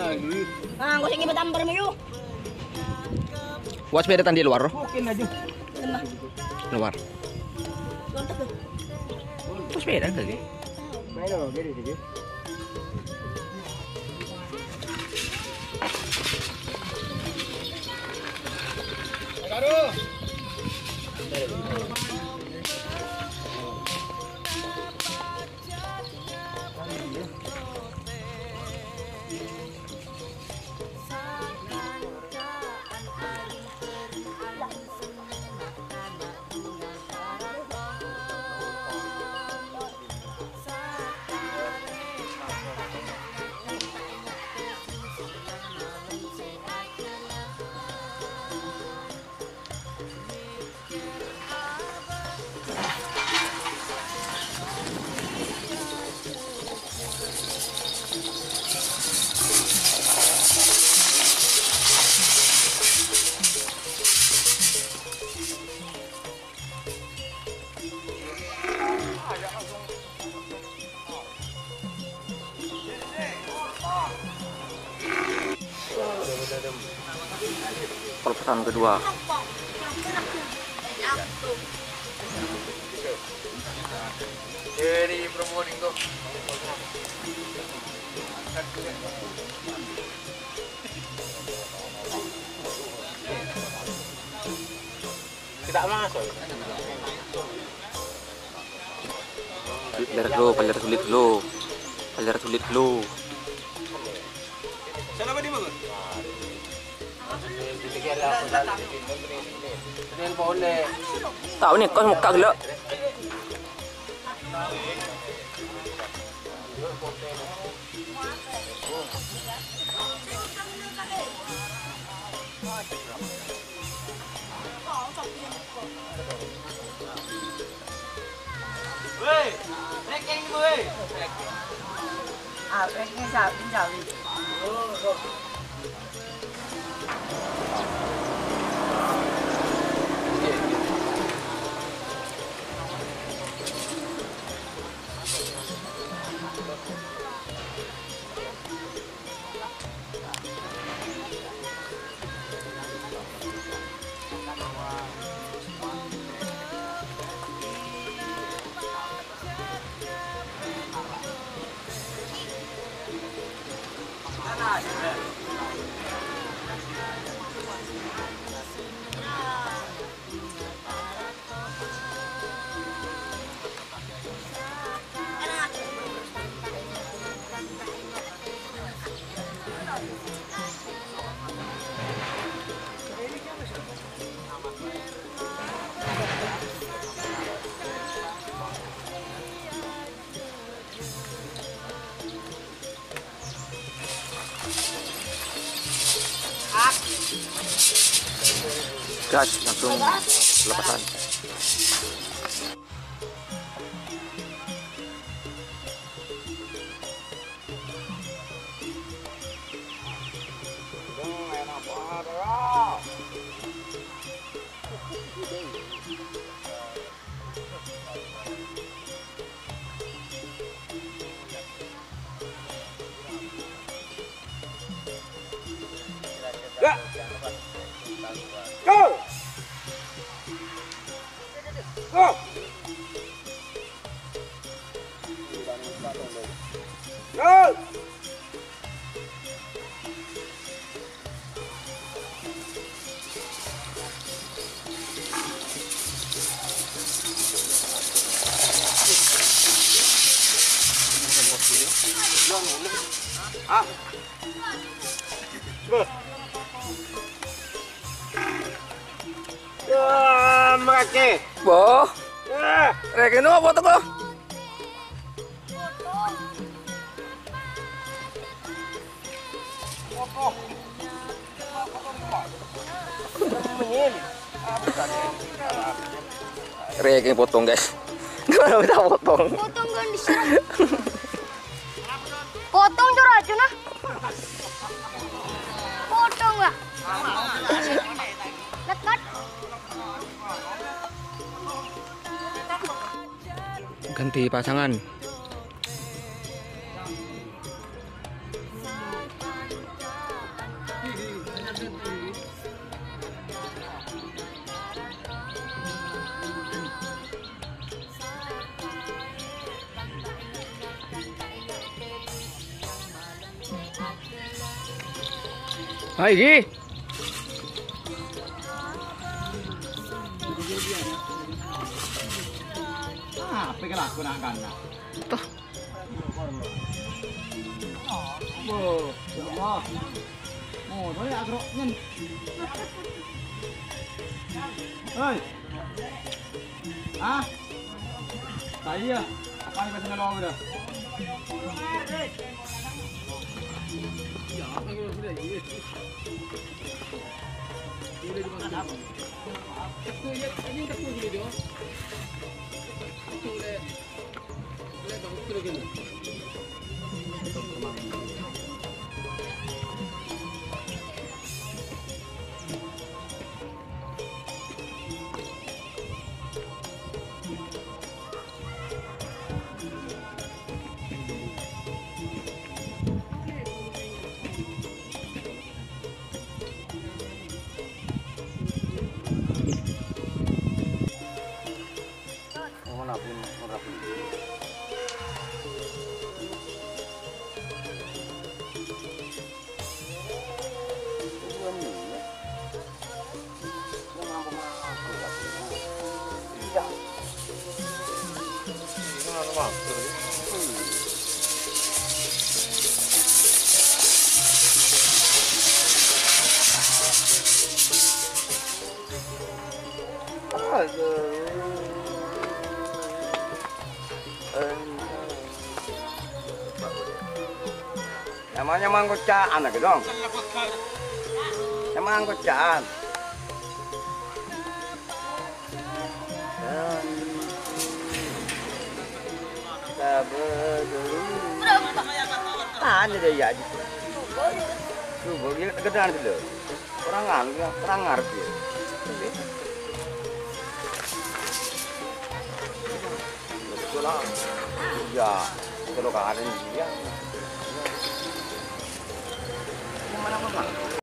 Nah, gua sing ibatampar mo yun. Was sepeda di luar. Mungkin aja. Lemah. Luar. Kontak tuh. Terus sepeda lagi. Main loh, gede sih. Aduh. Perpesan kedua. Dari Probolinggo. Tidak masuk. Palir sulit dulu. Palir sulit dulu. Sana ba di ba? Tahu nih kos muka gelo. Woi, reking ni woi. Ah, ini sabi. Gas langsung lepasan. Go! Go! Go! Ah. Go. Mereka. Boh, Ah. rekin apa foto kok? Rekin potong guys. Gimana bisa potong? Potong kan di sini. Potong tuh racun ah. Potong lah. Lekat. Ganti pasangan. Hai Gi. Apa yang laku nak gana? Tuh. Oh, ya Allah. Oh, tu ya agak nyen. Hei. Ah. Saya apa yang pasal lawan dah? Ya, apa yang sudah ini? Sudah dimakan. Takut ya, ini takut dulu dia. Boleh bagus tu lagi. Namanya manggocaan lagi dong. Namanya manggocaan. Ada deh ya. Tuh, bagian kegedean dulu. Orang ngerti. Betul lah. Ya, kalau kalian dia. Mana